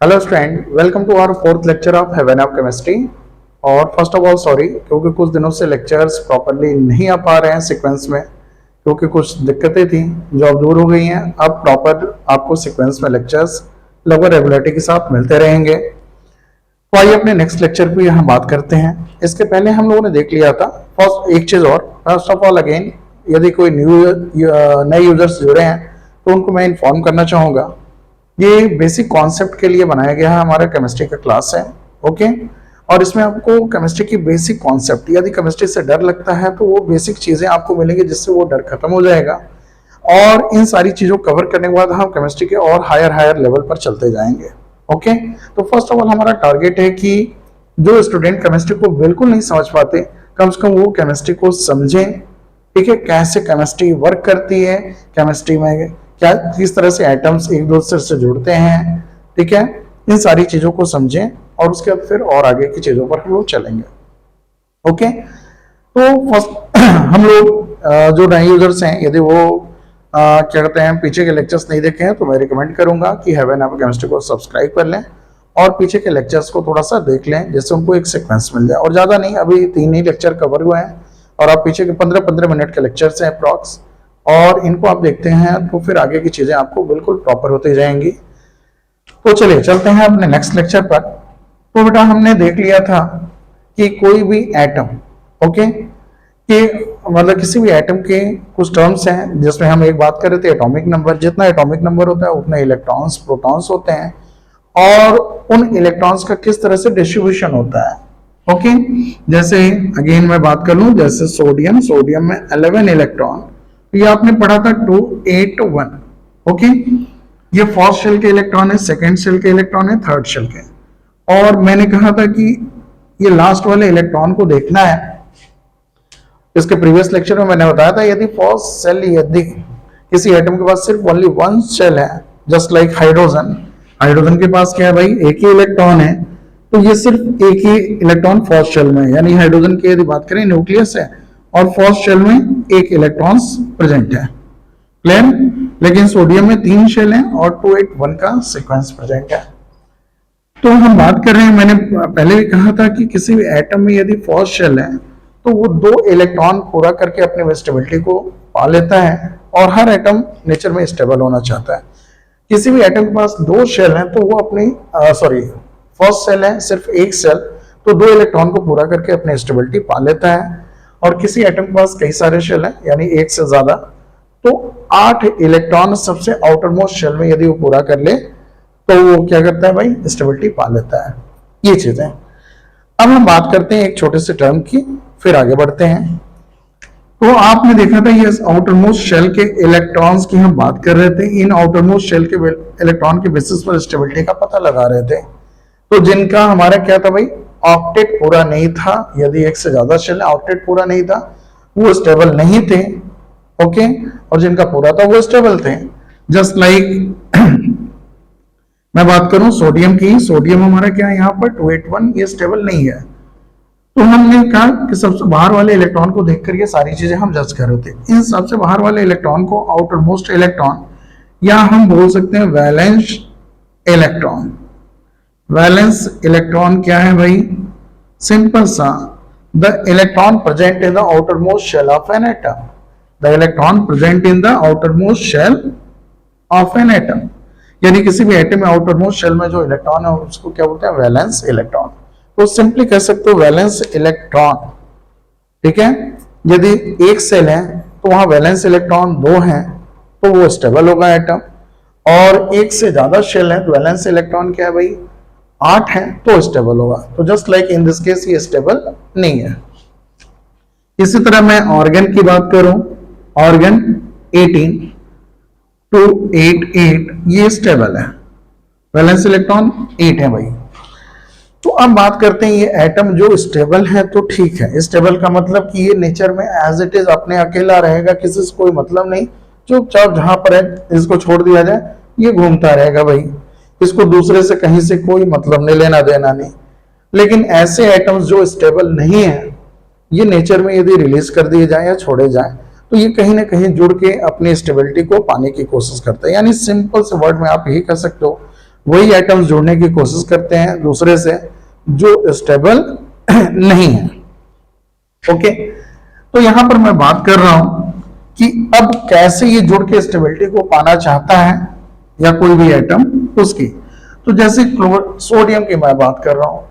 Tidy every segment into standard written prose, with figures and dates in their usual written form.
Hello student, welcome to our fourth lecture of heaven of chemistry. और first of all sorry, क्योंकि कुछ दिनों से लेक्चर्स प्रॉपरली नहीं आ पा रहे हैं सीक्वेंस में, क्योंकि कुछ दिक्कतें थी जो अब दूर हो गई हैं। अब प्रॉपर आपको सीक्वेंस में लेक्चर्स लगभग रेगुलरिटी के साथ मिलते रहेंगे। तो आइए अपने नेक्स्ट लेक्चर पे यहाँ बात करते हैं। इसके पहले हम लोगों ने देख लिया था फर्स्ट एक चीज़ और। फर्स्ट ऑफ ऑल अगेन, यदि कोई नए यूजर्स जुड़े हैं तो उनको मैं इन्फॉर्म करना चाहूँगा, ये बेसिक कॉन्सेप्ट के लिए बनाया गया है, हमारा केमिस्ट्री का क्लास है। ओके, और इसमें आपको केमिस्ट्री की बेसिक कॉन्सेप्ट, यदि केमिस्ट्री से डर लगता है तो वो बेसिक चीजें आपको मिलेंगी जिससे वो डर खत्म हो जाएगा। और इन सारी चीजों को कवर करने के बाद हम केमिस्ट्री के और हायर लेवल पर चलते जाएंगे। ओके, तो फर्स्ट ऑफ ऑल हमारा टारगेट है कि जो स्टूडेंट केमिस्ट्री को बिल्कुल नहीं समझ पाते, कम से कम वो केमिस्ट्री को समझें। ठीक है, कैसे केमिस्ट्री वर्क करती है, केमिस्ट्री में क्या किस तरह से एटम्स एक दूसरे से जुड़ते हैं। ठीक है, इन सारी चीजों को समझें और उसके बाद फिर और आगे की चीजों पर हम लोग चलेंगे। ओके, तो फर्स्ट हम लोग जो नए यूजर्स हैं, यदि वो क्या कहते हैं पीछे के लेक्चर्स नहीं देखे हैं तो मैं रिकमेंड करूंगा कि हेवन ऑफ केमिस्ट्री को सब्सक्राइब कर लें और पीछे के लेक्चर्स को थोड़ा सा देख लें, जिससे उनको एक सीक्वेंस मिल जाए। और ज्यादा नहीं, अभी 3 ही लेक्चर कवर हुए हैं और आप पीछे के 15-15 मिनट के लेक्चर्स हैं अप्रॉक्स, और इनको आप देखते हैं तो फिर आगे की चीजें आपको बिल्कुल प्रॉपर होती जाएंगी। तो चलिए चलते हैं अपने नेक्स्ट लेक्चर पर। तो बेटा हमने देख लिया था कि कोई भी एटम, ओके, कि मतलब किसी भी एटम के कुछ टर्म्स हैं जिसमें हम एक बात कर रहे थे एटॉमिक नंबर। जितना एटॉमिक नंबर होता है उतने इलेक्ट्रॉन्स प्रोटॉन्स होते हैं, और उन इलेक्ट्रॉन्स का किस तरह से डिस्ट्रीब्यूशन होता है। ओके, जैसे अगेन मैं बात कर लूं, जैसे सोडियम में 11 इलेक्ट्रॉन, ये आपने पढ़ा था 281। ओके, ये फर्स्ट शेल के इलेक्ट्रॉन है, सेकंड शेल के इलेक्ट्रॉन है, थर्ड शेल के। और मैंने कहा था कि ये लास्ट वाले इलेक्ट्रॉन को देखना है। इसके प्रीवियस लेक्चर में मैंने बताया था, यदि फर्स्ट सेल, यदि किसी एटम के पास सिर्फ ओनली वन शेल है, जस्ट लाइक हाइड्रोजन के पास क्या है भाई, एक ही इलेक्ट्रॉन है, तो ये सिर्फ एक ही इलेक्ट्रॉन फर्स्ट शेल में, यानी हाइड्रोजन की यदि बात करें न्यूक्लियस है और फर्स्ट शेल में एक इलेक्ट्रॉन्स प्रेजेंट है। क्लियर? लेकिन सोडियम में 3 शेल हैं और 281 का सीक्वेंस प्रेजेंट है। तो हम बात कर रहे हैं, मैंने पहले भी कहा था कि किसी भी एटम में यदि फर्स्ट शेल है तो वो 2 इलेक्ट्रॉन पूरा करके अपने स्टेबिलिटी को पा लेता है, और हर एटम नेचर में स्टेबल होना चाहता है। किसी भी एटम के पास 2 शेल हैं तो वो अपनी फर्स्ट सेल है सिर्फ एक सेल, तो 2 इलेक्ट्रॉन को पूरा करके अपनी स्टेबिलिटी पा लेता है। और किसी एटम के पास कई सारे शेल हैं, यानी एक से ज्यादा, तो 8 इलेक्ट्रॉन सबसे आउटर मोस्ट शेल में यदि वो पूरा कर ले तो वो क्या करता है भाई, स्टेबिलिटी पा लेता है। ये चीजें। अब हम बात करते हैं एक छोटे से टर्म की, फिर आगे बढ़ते हैं। तो आपने देखा था ये आउटर मोस्ट शेल के इलेक्ट्रॉन्स की हम बात कर रहे थे। इन आउटर मोस्ट शेल के इलेक्ट्रॉन के बेसिस पर स्टेबिलिटी का पता लगा रहे थे। तो जिनका हमारा क्या था भाई, ऑक्टेट पूरा नहीं था, यदि एक से ज्यादा शेल ऑक्टेट पूरा नहीं था, वो स्टेबल नहीं थे। ओके, और जिनका पूरा था वो स्टेबल थे। जस्ट लाइक मैं बात करूं सोडियम की, सोडियम हमारा क्या है यहाँ पर 281, ये स्टेबल नहीं है। तो हमने कहा कि सबसे बाहर वाले इलेक्ट्रॉन को देखकर ये सारी चीजें हम जज कर रहे थे। इन सबसे बाहर वाले इलेक्ट्रॉन को आउटर मोस्ट इलेक्ट्रॉन, या हम बोल सकते हैं वैलेंस इलेक्ट्रॉन। वैलेंस इलेक्ट्रॉन क्या है भाई, सिंपल सा, the electron present in the outer most shell of an atom. The electron present in the outer most shell of an atom, यानी किसी भी एटम में आउटर मोस्ट शेल में जो इलेक्ट्रॉन है उसको क्या बोलते हैं, वैलेंस इलेक्ट्रॉन। तो सिंपली कह सकते हो वैलेंस इलेक्ट्रॉन। ठीक है, यदि एक सेल है तो वहां वैलेंस इलेक्ट्रॉन 2 हैं तो वो स्टेबल होगा एटम, और एक से ज्यादा शेल है तो वैलेंस इलेक्ट्रॉन क्या है भाई, 8 है तो स्टेबल होगा। तो just like in this case ये स्टेबल नहीं है। इसी तरह मैं ऑर्गन की बात करूं, ऑर्गन 18 288, ये स्टेबल है, वैलेंस इलेक्ट्रॉन 8 है भाई। तो अब बात करते हैं ये एटम जो स्टेबल है, तो ठीक है, स्टेबल का मतलब कि ये नेचर में एज इट इज अपने अकेला रहेगा, किसी से कोई मतलब नहीं, चुपचाप जहां पर है इसको छोड़ दिया जाए ये घूमता रहेगा भाई, इसको दूसरे से कहीं से कोई मतलब नहीं, लेना देना नहीं। लेकिन ऐसे एटम्स जो स्टेबल नहीं है, ये नेचर में यदि रिलीज कर दिए जाए या छोड़े जाए तो ये कहीं ना कहीं जुड़ के अपनी स्टेबिलिटी को पाने की कोशिश करते हैं। यानी सिंपल से वर्ड में आप यही कह सकते हो, वही एटम्स जोड़ने की कोशिश करते हैं दूसरे से जो स्टेबल नहीं है। ओके, तो यहां पर मैं बात कर रहा हूं कि अब कैसे ये जुड़ के स्टेबिलिटी को पाना चाहता है या कोई भी एटम उसकी। तो जैसे सोडियम की मैं बात कर रहा हूं,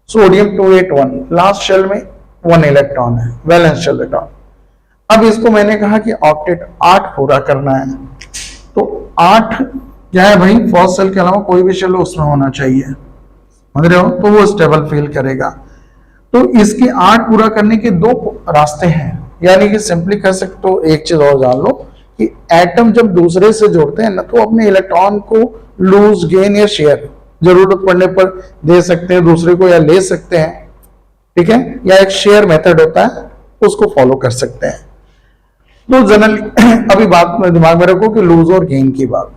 सोडियम 281 लास्ट शेल में 1 इलेक्ट्रॉन है, वैलेंस शेल इलेक्ट्रॉन। अब इसको मैंने कहा कि ऑक्टेट 8 पूरा करना है, तो 8 क्या है भाई, फर्स्ट शेल के अलावा कोई भी शेल उसमें होना चाहिए, समझ रहे हो, तो वो स्टेबल फील करेगा। तो इसके 8 पूरा करने के 2 रास्ते हैं, यानी कि सिंपली कह सकते हो, एक चीज और जान लो कि एटम जब दूसरे से जोड़ते हैं ना, तो अपने इलेक्ट्रॉन को लूज, गेन या शेयर जरूरत पड़ने पर दे सकते हैं दूसरे को या ले सकते हैं, ठीक है, या एक शेयर मेथड होता है उसको फॉलो कर सकते हैं। तो जनरली अभी बात में दिमाग में रखो कि लूज और गेन की बात,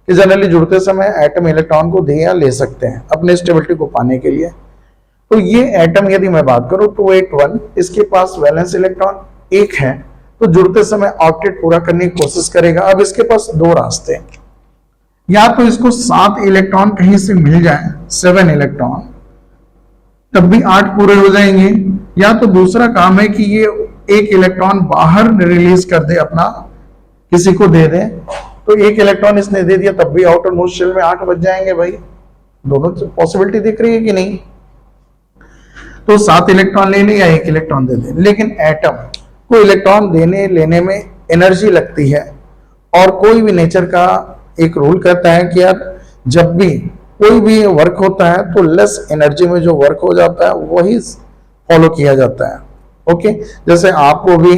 कि जनरली जुड़ते समय एटम इलेक्ट्रॉन को दे या ले सकते हैं अपने स्टेबिलिटी को पाने के लिए। तो ये एटम यदि मैं बात करूं 281, इसके पास वैलेंस इलेक्ट्रॉन 1 है, तो जुड़ते समय ऑक्टेट पूरा करने की कोशिश करेगा। अब इसके पास 2 रास्ते हैं, या तो इसको 7 इलेक्ट्रॉन कहीं से मिल जाए, 7 इलेक्ट्रॉन, तब भी 8 पूरे हो जाएंगे, या तो दूसरा काम है कि ये 1 इलेक्ट्रॉन बाहर रिलीज कर दे, अपना किसी को दे दे, तो 1 इलेक्ट्रॉन इसने दे दिया, तब भी आउटर मोस्ट शेल में 8 बच जाएंगे। भाई दोनों पॉसिबिलिटी दिख रही है कि नहीं? तो 7 इलेक्ट्रॉन ले ले या 1 इलेक्ट्रॉन दे दे, लेकिन एटम को इलेक्ट्रॉन देने लेने में एनर्जी लगती है, और कोई भी नेचर का एक रूल कहता है कि यार जब भी कोई भी वर्क होता है तो लेस एनर्जी में जो वर्क हो जाता है वही फॉलो किया जाता है। ओके, जैसे आपको भी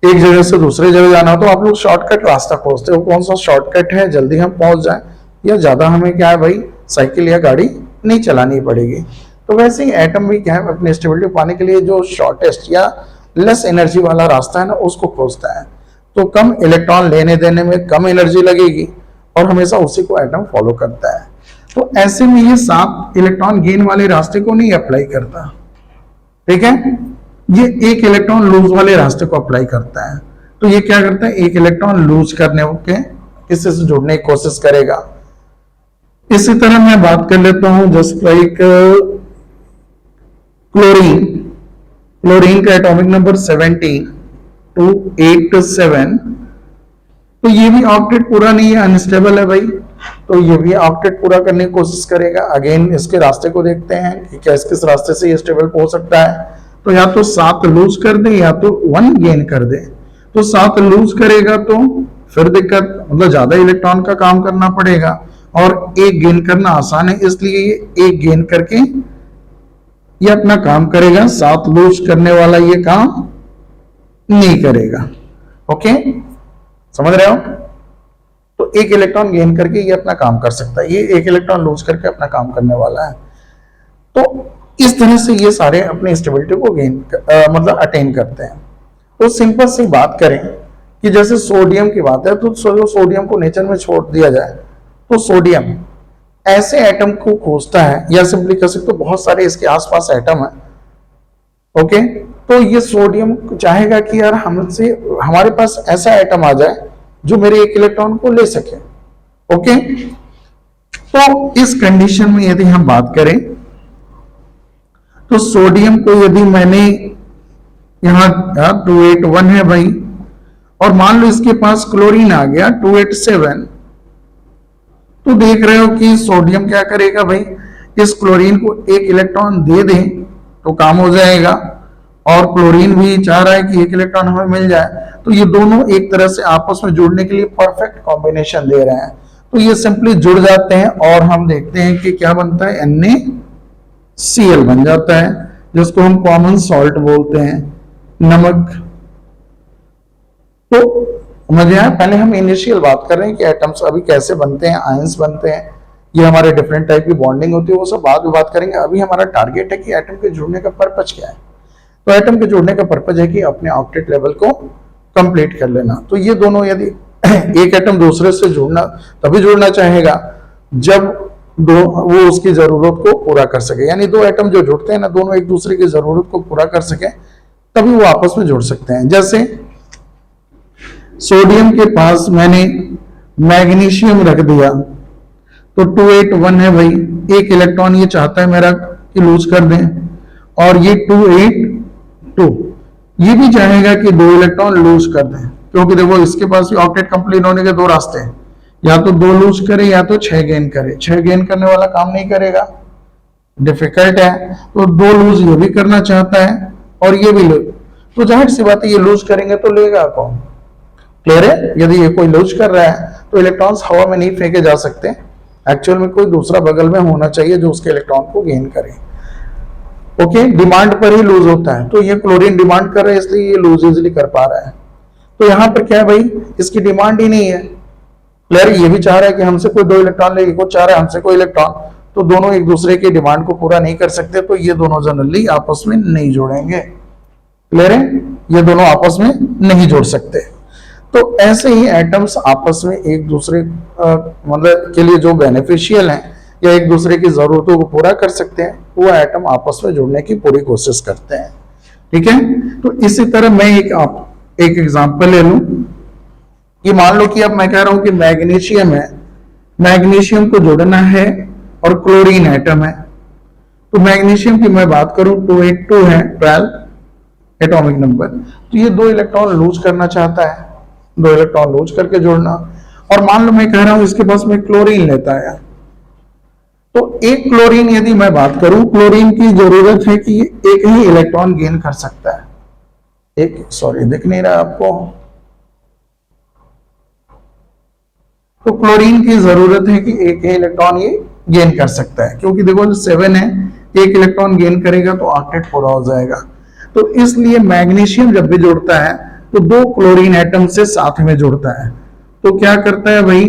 एक जगह से दूसरे जगह जाना हो तो आप लोग शॉर्टकट रास्ता खोजते हो, कौन सा शॉर्टकट है जल्दी हम पहुंच जाए, या ज्यादा हमें क्या है भाई साइकिल या गाड़ी नहीं चलानी पड़ेगी। तो वैसे ही एटम भी क्या है अपनी स्टेबिलिटी पाने के लिए जो शॉर्टेस्ट या लेस एनर्जी वाला रास्ता है ना उसको खोजता है। तो कम इलेक्ट्रॉन लेने देने में कम एनर्जी लगेगी और हमेशा उसी को एटम फॉलो करता है। तो ऐसे में ये 7 इलेक्ट्रॉन गेन वाले रास्ते को नहीं अप्लाई करता, ठीक है, ये 1 इलेक्ट्रॉन लूज वाले रास्ते को अप्लाई करता है। तो ये क्या करता है, 1 इलेक्ट्रॉन लूज करने के इससे जुड़ने की कोशिश करेगा। इसी तरह मैं बात कर लेता हूं जस्ट लाइक क्लोरीन। क्लोरीन का एटॉमिक नंबर 17 287, तो ये भी ऑक्टेट पूरा नहीं है, अनस्टेबल है भाई, तो ये भी ऑक्टेट पूरा करने की कोशिश करेगा। अगेन इसके रास्ते को देखते हैं कि किस किस रास्ते से ये स्टेबल हो सकता है। तो या तो 7 लूज कर दे या तो 1 गेन कर दे। तो 7 लूज करेगा तो फिर दिक्कत, मतलब ज्यादा इलेक्ट्रॉन का काम करना पड़ेगा, और 1 गेन करना आसान है, इसलिए ये 1 गेन करके ये अपना काम करेगा। 7 लूज करने वाला ये काम नहीं करेगा। ओके, समझ रहे हो? तो 1 इलेक्ट्रॉन गेन करके ये अपना काम कर सकता है, ये 1 इलेक्ट्रॉन लूज करके अपना काम करने वाला है। तो इस तरह से ये सारे अपनी स्टेबिलिटी को गेन मतलब अटेन करते हैं। तो सिंपल सी बात करें कि जैसे सोडियम की बात है, तो सोडियम को नेचर में छोड़ दिया जाए तो सोडियम ऐसे एटम को खोजता है, या सिंपली कह सकते हो बहुत सारे इसके आसपास एटम है। ओके, तो ये सोडियम चाहेगा कि यार हमसे हमारे पास ऐसा एटम आ जाए जो मेरे 1 इलेक्ट्रॉन को ले सके। ओके, तो इस कंडीशन में यदि हम बात करें तो सोडियम को यदि मैंने यहां 281 है भाई, और मान लो इसके पास क्लोरीन आ गया 287, तो देख रहे हो कि सोडियम क्या करेगा भाई, इस क्लोरीन को 1 इलेक्ट्रॉन दे दे तो काम हो जाएगा, और क्लोरीन भी चाह रहा है कि 1 इलेक्ट्रॉन हमें मिल जाए। तो ये दोनों एक तरह से आपस में जुड़ने के लिए परफेक्ट कॉम्बिनेशन दे रहे हैं। तो ये सिंपली जुड़ जाते हैं और हम देखते हैं कि क्या बनता है, NaCl बन जाता है, जिसको हम कॉमन सॉल्ट बोलते हैं, नमक। तो समझ आया? पहले हम इनिशियल बात कर रहे हैं कि एटम्स अभी कैसे बनते हैं, आयंस बनते हैं, ये हमारे डिफरेंट टाइप की बॉन्डिंग होती है, वो सब बाद में बात करेंगे। अभी हमारा टारगेट है कि एटम के जुड़ने का पर्पज क्या है। तो एटम के जुड़ने का पर्पज है कि अपने ऑक्टेट लेवल को कंप्लीट कर लेना। तो ये दोनों यदि एक एटम दूसरे से जुड़ना तभी जुड़ना चाहेगा जब वो उसकी जरूरत को पूरा कर सके, यानी 2 एटम जो जुड़ते हैं ना, दोनों एक दूसरे की जरूरत को पूरा कर सके, तभी वो आपस में जुड़ सकते हैं। जैसे सोडियम के पास मैंने मैग्नीशियम रख दिया, तो 281 है भाई, एक इलेक्ट्रॉन ये चाहता है मेरा कि लूज कर दें, और ये 282 ये भी चाहेगा कि 2 इलेक्ट्रॉन लूज कर दें, क्योंकि देखो इसके पास भी ऑक्टेट कंप्लीट होने के 2 रास्ते हैं, या तो 2 लूज करे या तो 6 गेन करे। 6 गेन करने वाला काम नहीं करेगा, डिफिकल्ट है, तो 2 लूज ये भी करना चाहता है और ये भी लूज, तो जाहिर सी बात है ये लूज करेंगे तो लेगा कौन? क्लियर है? यदि ये कोई लूज कर रहा है तो इलेक्ट्रॉन्स हवा में नहीं फेंके जा सकते, एक्चुअल में कोई दूसरा बगल में होना चाहिए जो उसके इलेक्ट्रॉन को गेन करे। ओके, डिमांड पर ही लूज होता है, तो ये क्लोरीन डिमांड कर रहा है इसलिए ये लूज इजिली कर पा रहा है। तो यहां पर क्या है भाई, इसकी डिमांड ही नहीं है। क्लियर? ये भी चाह रहा है कि हमसे कोई 2 इलेक्ट्रॉन ले, वो चाह रहा है हमसे कोई इलेक्ट्रॉन, तो दोनों एक दूसरे की डिमांड को पूरा नहीं कर सकते, तो ये दोनों जनरली आपस में नहीं जुड़ेंगे। क्लियर है? ये दोनों आपस में नहीं जुड़ सकते। तो ऐसे ही एटम्स आपस में एक दूसरे मतलब के लिए जो बेनिफिशियल हैं या एक दूसरे की जरूरतों को पूरा कर सकते हैं, वो एटम आपस में जुड़ने की पूरी कोशिश करते हैं। ठीक है? तो इसी तरह मैं एक एग्जांपल ले लूं कि मान लो कि अब मैं कह रहा हूं कि मैग्नीशियम है, मैग्नीशियम को जोड़ना है और क्लोरीन एटम है। तो मैग्नीशियम की मैं बात करूं 282 है 12 एटॉमिक नंबर, तो ये 2 इलेक्ट्रॉन लूज करना चाहता है, 2 इलेक्ट्रॉन लूज करके जोड़ना। और मान लो मैं कह रहा हूं इसके पास में क्लोरीन लेता है, तो एक क्लोरीन यदि मैं बात करूं, क्लोरीन की जरूरत है कि एक ही इलेक्ट्रॉन गेन कर सकता है। एक सॉरी दिख नहीं रहा आपको, तो क्लोरीन की जरूरत है कि एक ही इलेक्ट्रॉन ये गेन कर सकता है, क्योंकि देखो जो 7 है, एक इलेक्ट्रॉन गेन करेगा तो ऑक्टेट पूरा हो जाएगा। तो इसलिए मैग्नीशियम जब भी जुड़ता है तो 2 क्लोरीन एटम से साथ में जुड़ता है। तो क्या करता है भाई,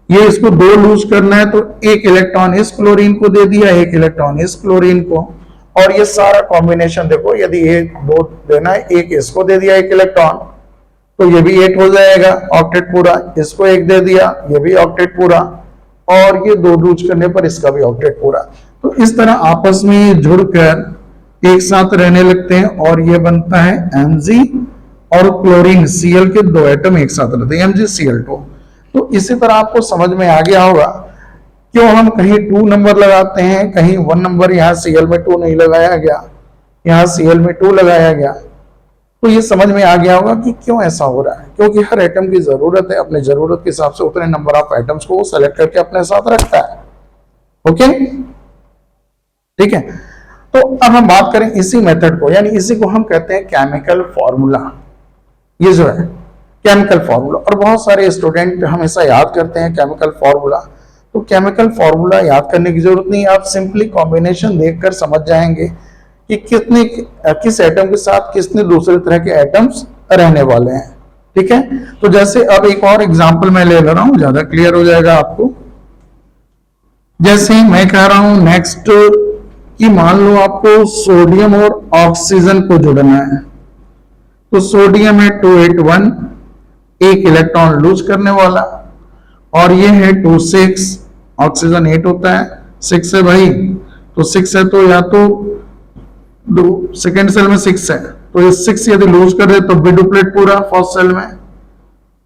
ये इसको 2 लूज करना है, तो एक इलेक्ट्रॉन इस क्लोरीन को दे दिया, एक इलेक्ट्रॉन इस क्लोरीन को, और ये सारा कॉम्बिनेशन देखो, यदि ये 2 देना है, एक इसको दे दिया एक इलेक्ट्रॉन, तो ये भी 8 हो जाएगा, ऑक्टेट पूरा। इसको 1 दे दिया, ये भी ऑक्टेट पूरा, और ये 2 लूज करने पर इसका भी ऑक्टेट पूरा। तो इस तरह आपस में जुड़कर एक साथ रहने लगते हैं, और ये बनता है Mg और क्लोरीन Cl के 2 एटम एक साथ रहते हैं, MgCl2। तो इसी तरह आपको समझ में आ गया होगा क्यों हम कहीं 2 नंबर लगाते हैं, कहीं 1 नंबर, यहाँ Cl में 2 नहीं लगाया गया, यहाँ Cl में 2 लगाया गया। तो ये समझ में आ गया होगा कि क्यों ऐसा हो रहा है, क्योंकि हर एटम की जरूरत है, अपने जरूरत के हिसाब से उतने नंबर ऑफ एटम्स को सेलेक्ट करके अपने साथ रखता है। ओके, ठीक है। तो अब हम बात करें इसी मेथड को, यानी इसी को हम कहते हैं केमिकल फॉर्मूला। ये जो है केमिकल फॉर्मूला, और बहुत सारे स्टूडेंट हमेशा याद करते हैं केमिकल फॉर्मूला। तो केमिकल फॉर्मूला याद करने की जरूरत नहीं, आप सिंपली कॉम्बिनेशन देखकर समझ जाएंगे कि किस एटम के साथ कितने दूसरे तरह के एटम्स रहने वाले हैं। ठीक है, तो जैसे अब एक और एग्जांपल मैं ले रहा हूं, ज्यादा क्लियर हो जाएगा आपको। जैसे मैं कह रहा हूं नेक्स्ट कि मान लो आपको सोडियम और ऑक्सीजन को जोड़ना है, तो सोडियम है 281, एक इलेक्ट्रॉन लूज करने वाला, और ये है 26, ऑक्सीजन 8 होता है, 6 है भाई, तो 6 है, तो या तो सेकेंड सेल में 6 है, तो ये 6 यदि लूज कर दे तो भी डुप्लेट पूरा फर्स्ट सेल में,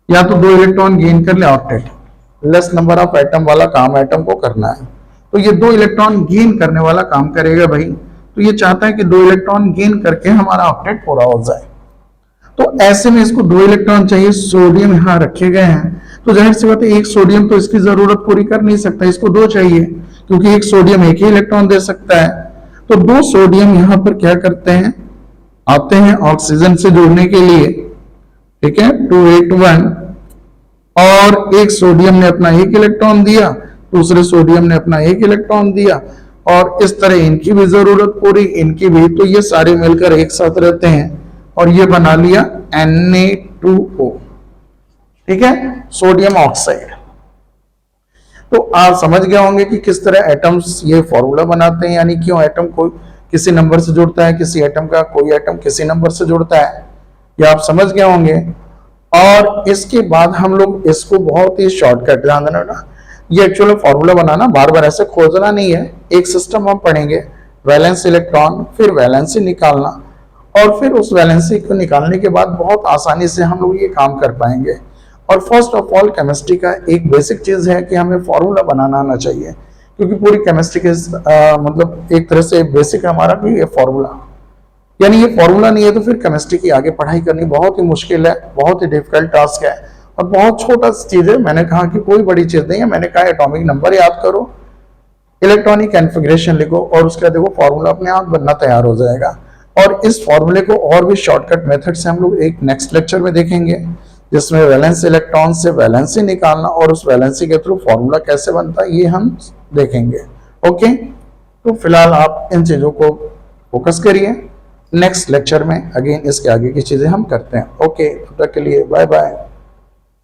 या तो 2 इलेक्ट्रॉन गेन कर ले octet, less number of atom वाला काम एटम को करना है। तो ये 2 इलेक्ट्रॉन गेन करने वाला काम करेगा भाई, तो ये चाहता है कि 2 इलेक्ट्रॉन गेन करके हमारा ऑक्टेट पूरा हो जाए। तो ऐसे में इसको 2 इलेक्ट्रॉन चाहिए, सोडियम यहां रखे गए हैं, तो जाहिर सी बात है एक सोडियम तो इसकी जरूरत पूरी कर नहीं सकता, इसको 2 चाहिए, क्योंकि एक सोडियम एक ही इलेक्ट्रॉन दे सकता है। तो 2 सोडियम यहां पर क्या करते हैं, आते हैं ऑक्सीजन से जुड़ने के लिए। ठीक है, 281, और एक सोडियम ने अपना 1 इलेक्ट्रॉन दिया, दूसरे सोडियम ने अपना 1 इलेक्ट्रॉन दिया, और इस तरह इनकी भी जरूरत पूरी, इनकी भी, तो ये सारे मिलकर एक साथ रहते हैं, और ये बना लिया Na2O। ठीक है, सोडियम ऑक्साइड। तो आप समझ गए होंगे कि किस तरह एटम्स ये फॉर्मूला बनाते हैं, यानी क्यों एटम को किसी नंबर से जुड़ता है, किसी एटम का कोई एटम किसी नंबर से जुड़ता है, ये आप समझ गए होंगे। और इसके बाद हम लोग इसको बहुत ही शॉर्टकट, ध्यान देना ना, ये एक्चुअली फॉर्मूला बनाना बार बार ऐसे खोजना नहीं है, एक सिस्टम हम पढ़ेंगे, वैलेंस इलेक्ट्रॉन, फिर वैलेंसी निकालना, और फिर उस वैलेंसी को निकालने के बाद बहुत आसानी से हम लोग ये काम कर पाएंगे। और फर्स्ट ऑफ ऑल केमिस्ट्री का एक बेसिक चीज है कि हमें फॉर्मूला बनाना आना चाहिए, क्योंकि पूरी केमिस्ट्री के मतलब एक तरह से बेसिक हमारा भी ये फॉर्मूला, यानी ये फॉर्मूला नहीं है तो फिर केमिस्ट्री की आगे पढ़ाई करनी बहुत ही मुश्किल है, बहुत ही डिफिकल्ट टास्क है और बहुत छोटा चीज है। मैंने कहा कि कोई बड़ी चीज नहीं है, मैंने कहा एटॉमिक नंबर याद करो, इलेक्ट्रॉनिक कॉन्फ़िगरेशन लिखो और उसका देखो फॉर्मूला अपने आप बनना तैयार हो जाएगा। और इस फॉर्मूले को और भी शॉर्टकट मेथड से हम लोग एक नेक्स्ट लेक्चर में देखेंगे, जिसमें वैलेंस इलेक्ट्रॉन से वैलेंसी निकालना और उस वैलेंसी के थ्रू फॉर्मूला कैसे बनता है ये हम देखेंगे। ओके, तो फिलहाल आप इन चीजों को फोकस करिए, नेक्स्ट लेक्चर में अगेन इसके आगे की चीजें हम करते हैं। ओके, तब तक के लिए बाय बाय।